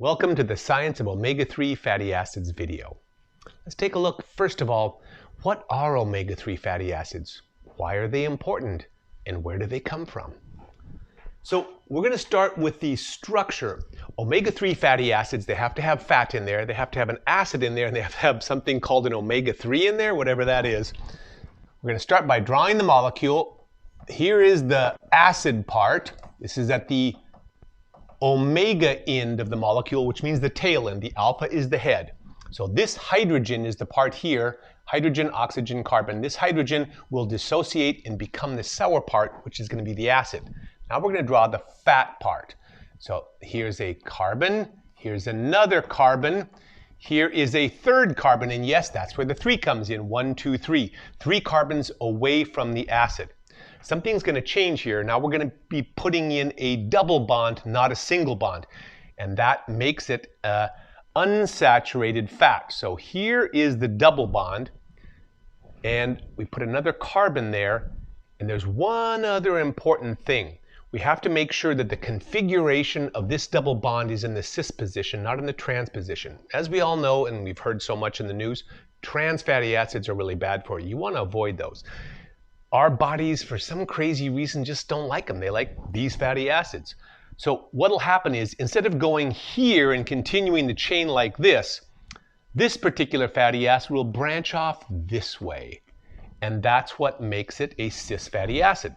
Welcome to the Science of Omega-3 Fatty Acids video. Let's take a look, first of all, what are omega-3 fatty acids? Why are they important? And where do they come from? So we're going to start with the structure. Omega-3 fatty acids, they have to have fat in there, they have to have an acid in there, and they have to have something called an omega-3 in there, whatever that is. We're going to start by drawing the molecule. Here is the acid part. This is at the omega end of the molecule, which means the tail end. The alpha is the head. So this hydrogen is the part here, hydrogen, oxygen, carbon. This hydrogen will dissociate and become the sour part, which is going to be the acid. Now we're going to draw the fat part. So here's a carbon, here's another carbon, here is a third carbon, and yes, that's where the 3 comes in, 1, 2, 3. 3 carbons away from the acid. Something's going to change here. Now we're going to be putting in a double bond, not a single bond. And that makes it an unsaturated fat. So here is the double bond. And we put another carbon there. And there's one other important thing. We have to make sure that the configuration of this double bond is in the cis position, not in the trans position. As we all know, and we've heard so much in the news, trans fatty acids are really bad for you. You want to avoid those. Our bodies, for some crazy reason, just don't like them. They like these fatty acids. So what will happen is, instead of going here and continuing the chain like this particular fatty acid will branch off this way. And that's what makes it a cis fatty acid.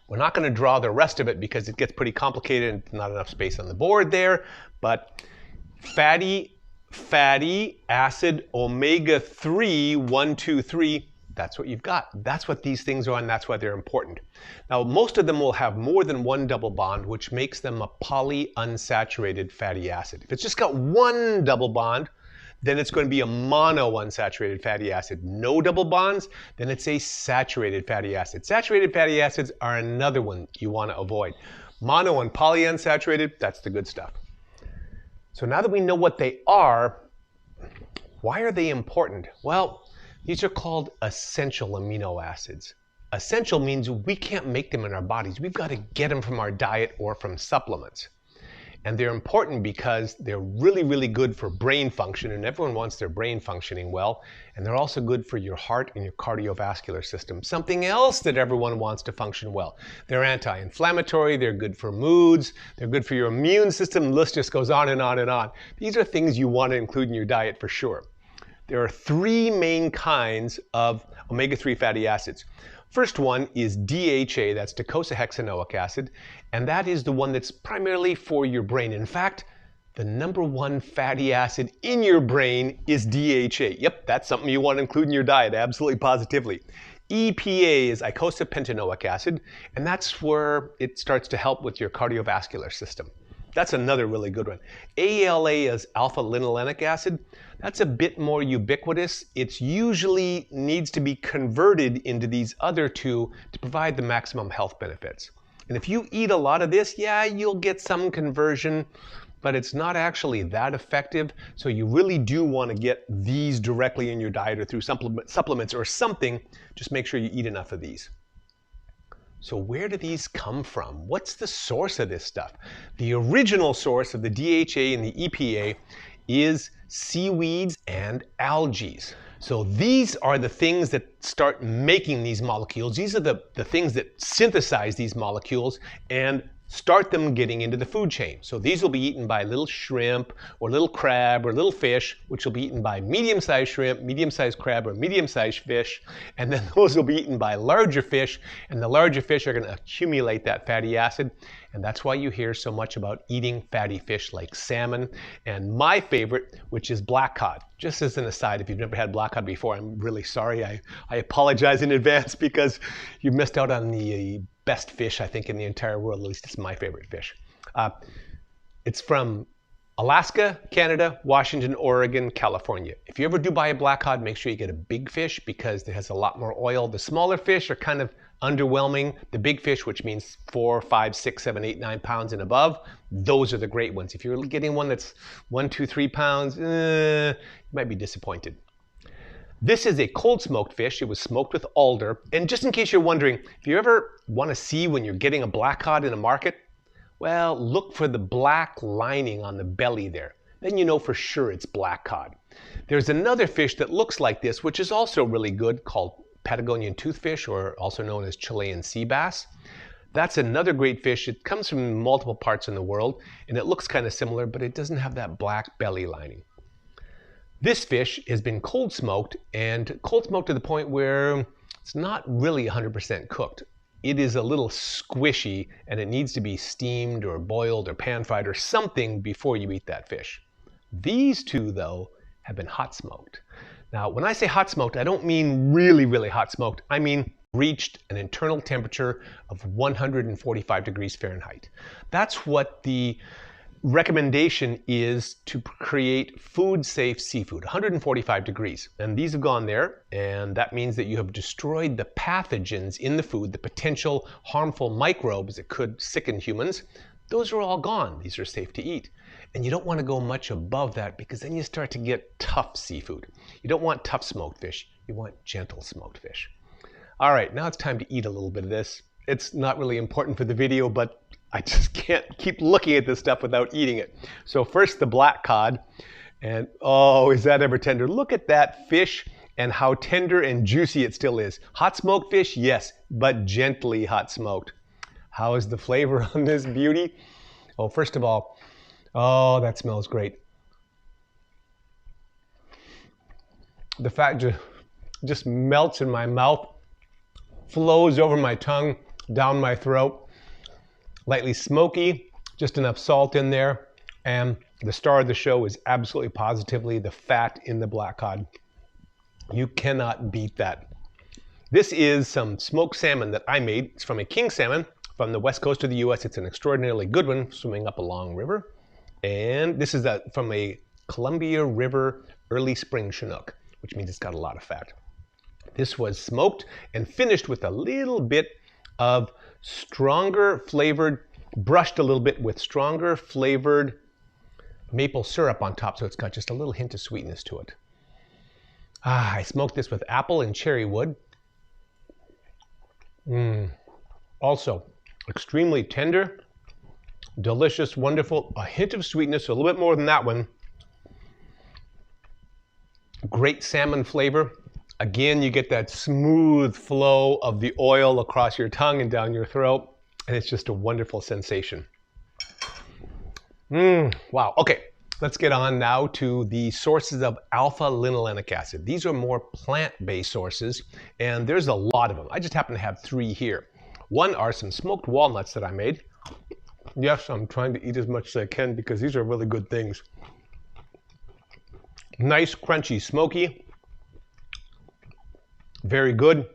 We're not going to draw the rest of it because it gets pretty complicated and not enough space on the board there. But fatty acid omega-3, 1, 2, 3, that's what you've got. That's what these things are, and that's why they're important. Now, most of them will have more than one double bond, which makes them a polyunsaturated fatty acid. If it's just got one double bond, then it's going to be a monounsaturated fatty acid. No double bonds, then it's a saturated fatty acid. Saturated fatty acids are another one you want to avoid. Mono and polyunsaturated, that's the good stuff. So now that we know what they are, why are they important? Well, these are called essential amino acids. Essential means we can't make them in our bodies. We've got to get them from our diet or from supplements. And they're important because they're really, really good for brain function, and everyone wants their brain functioning well. And they're also good for your heart and your cardiovascular system. Something else that everyone wants to function well. They're anti-inflammatory, they're good for moods, they're good for your immune system. The list just goes on and on and on. These are things you want to include in your diet for sure. There are 3 main kinds of omega-3 fatty acids. First one is DHA, that's docosahexaenoic acid, and that is the one that's primarily for your brain. In fact, the #1 fatty acid in your brain is DHA. Yep, that's something you want to include in your diet, absolutely positively. EPA is eicosapentaenoic acid, and that's where it starts to help with your cardiovascular system. That's another really good one. ALA is alpha-linolenic acid. That's a bit more ubiquitous. It usually needs to be converted into these other 2 to provide the maximum health benefits. And if you eat a lot of this, yeah, you'll get some conversion, but it's not actually that effective. So you really do want to get these directly in your diet or through supplements or something. Just make sure you eat enough of these. So where do these come from? What's the source of this stuff? The original source of the DHA and the EPA is seaweeds and algae. So these are the things that start making these molecules. These are the things that synthesize these molecules and start them getting into the food chain. So these will be eaten by little shrimp or little crab or little fish, which will be eaten by medium-sized shrimp, medium-sized crab, or medium-sized fish. And then those will be eaten by larger fish, and the larger fish are going to accumulate that fatty acid. And that's why you hear so much about eating fatty fish like salmon. And my favorite, which is black cod. Just as an aside, if you've never had black cod before, I'm really sorry. I apologize in advance because you missed out on the best fish, I think, in the entire world. At least it's my favorite fish. It's from Alaska, Canada, Washington, Oregon, California. If you ever do buy a black cod, make sure you get a big fish because it has a lot more oil. The smaller fish are kind of underwhelming. The big fish, which means 4, 5, 6, 7, 8, 9 pounds and above, those are the great ones. If you're getting one that's 1, 2, 3 pounds, you might be disappointed. This is a cold smoked fish. It was smoked with alder. And just in case you're wondering, if you ever want to see when you're getting a black cod in a market, Well, look for the black lining on the belly there. Then you know for sure it's black cod. There's another fish that looks like this, which is also really good, called Patagonian toothfish, or also known as Chilean sea bass. That's another great fish. It comes from multiple parts in the world, and it looks kind of similar, but it doesn't have that black belly lining. This fish has been cold smoked, and cold smoked to the point where it's not really 100% cooked. It is a little squishy, and it needs to be steamed or boiled or pan-fried or something before you eat that fish. These two, though, have been hot smoked. Now, when I say hot smoked, I don't mean really, really hot smoked. I mean reached an internal temperature of 145 degrees Fahrenheit. That's what the recommendation is to create food-safe seafood, 145 degrees. And these have gone there, and that means that you have destroyed the pathogens in the food, the potential harmful microbes that could sicken humans. Those are all gone. These are safe to eat. And you don't want to go much above that, because then you start to get tough seafood. You don't want tough smoked fish. You want gentle smoked fish. All right, now it's time to eat a little bit of this. It's not really important for the video, but I just can't keep looking at this stuff without eating it. So first, the black cod. And oh, is that ever tender? Look at that fish and how tender and juicy it still is. Hot smoked fish, yes, but gently hot smoked. How is the flavor on this beauty? Oh, first of all, oh, that smells great. The fat just melts in my mouth, flows over my tongue, down my throat. Lightly smoky, just enough salt in there. And the star of the show is absolutely positively the fat in the black cod. You cannot beat that. This is some smoked salmon that I made. It's from a king salmon from the west coast of the US. It's an extraordinarily good one, swimming up a long river. And this is from a Columbia River early spring Chinook, which means it's got a lot of fat. This was smoked and finished with a little bit of stronger flavored, brushed a little bit with stronger flavored maple syrup on top, so it's got just a little hint of sweetness to it. I smoked this with apple and cherry wood. Also, extremely tender, delicious, wonderful, a hint of sweetness, a little bit more than that one. Great salmon flavor. Again, you get that smooth flow of the oil across your tongue and down your throat, and it's just a wonderful sensation. Wow. Okay, let's get on now to the sources of alpha-linolenic acid. These are more plant-based sources, and there's a lot of them. I just happen to have 3 here. One are some smoked walnuts that I made. Yes, I'm trying to eat as much as I can because these are really good things. Nice, crunchy, smoky. Very good.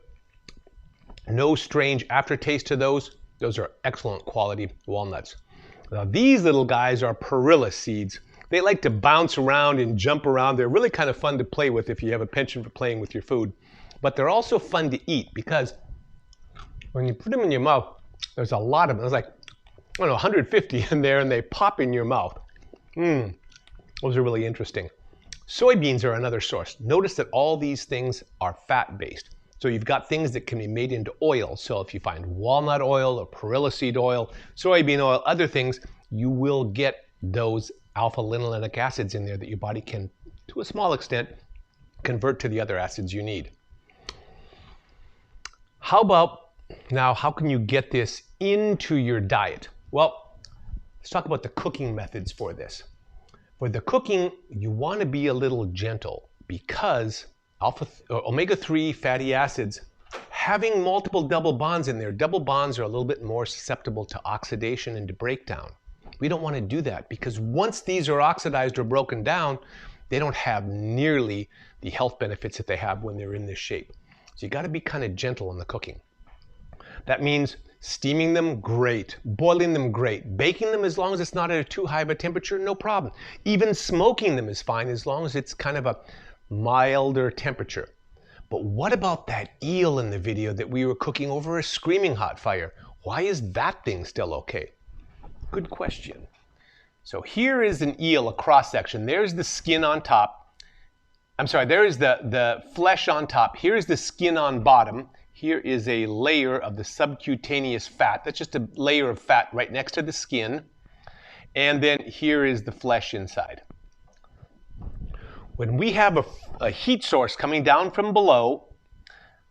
No strange aftertaste to those. Those are excellent quality walnuts. Now these little guys are perilla seeds. They like to bounce around and jump around. They're really kind of fun to play with if you have a penchant for playing with your food. But they're also fun to eat because when you put them in your mouth, there's a lot of them. There's like, I don't know, 150 in there, and they pop in your mouth. Those are really interesting. Soybeans are another source. Notice that all these things are fat-based. So you've got things that can be made into oil. So if you find walnut oil or perilla seed oil, soybean oil, other things, you will get those alpha-linolenic acids in there that your body can, to a small extent, convert to the other acids you need. How about now, how can you get this into your diet? Well, let's talk about the cooking methods for this. For the cooking, you want to be a little gentle because omega-3 fatty acids, having multiple double bonds in there, double bonds are a little bit more susceptible to oxidation and to breakdown. We don't want to do that because once these are oxidized or broken down, they don't have nearly the health benefits that they have when they're in this shape. So you got to be kind of gentle in the cooking. That means steaming them, great. Boiling them, great. Baking them, as long as it's not at too high of a temperature, no problem. Even smoking them is fine as long as it's kind of a milder temperature. But what about that eel in the video that we were cooking over a screaming hot fire? Why is that thing still okay? Good question. So here is an eel, a cross section. There's the skin on top. I'm sorry, there is the flesh on top. Here's the skin on bottom. here is a layer of the subcutaneous fat. That's just a layer of fat right next to the skin. And then here is the flesh inside. When we have a heat source coming down from below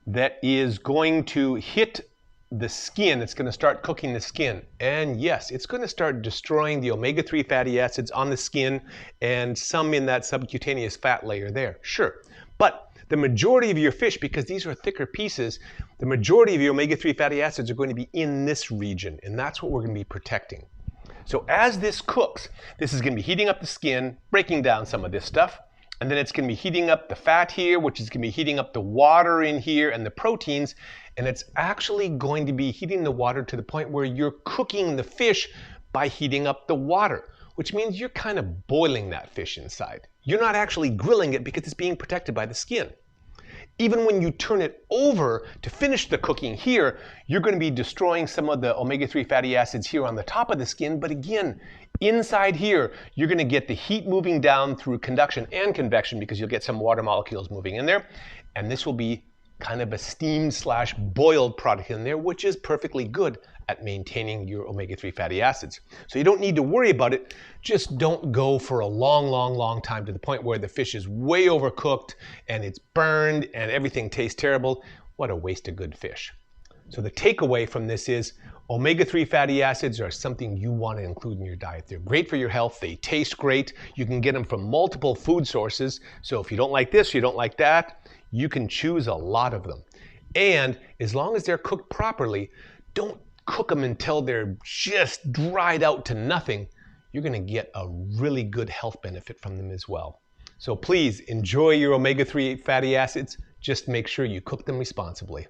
that is going to hit the skin, it's going to start cooking the skin. And yes, it's going to start destroying the omega-3 fatty acids on the skin and some in that subcutaneous fat layer there. Sure. But the majority of your fish, because these are thicker pieces, the majority of your omega-3 fatty acids are going to be in this region. And that's what we're going to be protecting. So as this cooks, this is going to be heating up the skin, breaking down some of this stuff. And then it's going to be heating up the fat here, which is going to be heating up the water in here and the proteins. And it's actually going to be heating the water to the point where you're cooking the fish by heating up the water, which means you're kind of boiling that fish inside. You're not actually grilling it because it's being protected by the skin. Even when you turn it over to finish the cooking here, you're going to be destroying some of the omega-3 fatty acids here on the top of the skin. But again, inside here, you're going to get the heat moving down through conduction and convection because you'll get some water molecules moving in there. And this will be kind of a steamed/boiled product in there, which is perfectly good at maintaining your omega-3 fatty acids. So you don't need to worry about it. Just don't go for a long time to the point where the fish is way overcooked and it's burned and everything tastes terrible. What a waste of good fish. So the takeaway from this is omega-3 fatty acids are something you want to include in your diet. They're great for your health. They taste great. You can get them from multiple food sources. So if you don't like this, you don't like that, you can choose a lot of them. And as long as they're cooked properly, don't cook them until they're just dried out to nothing. You're going to get a really good health benefit from them as well. So please enjoy your omega-3 fatty acids. Just make sure you cook them responsibly.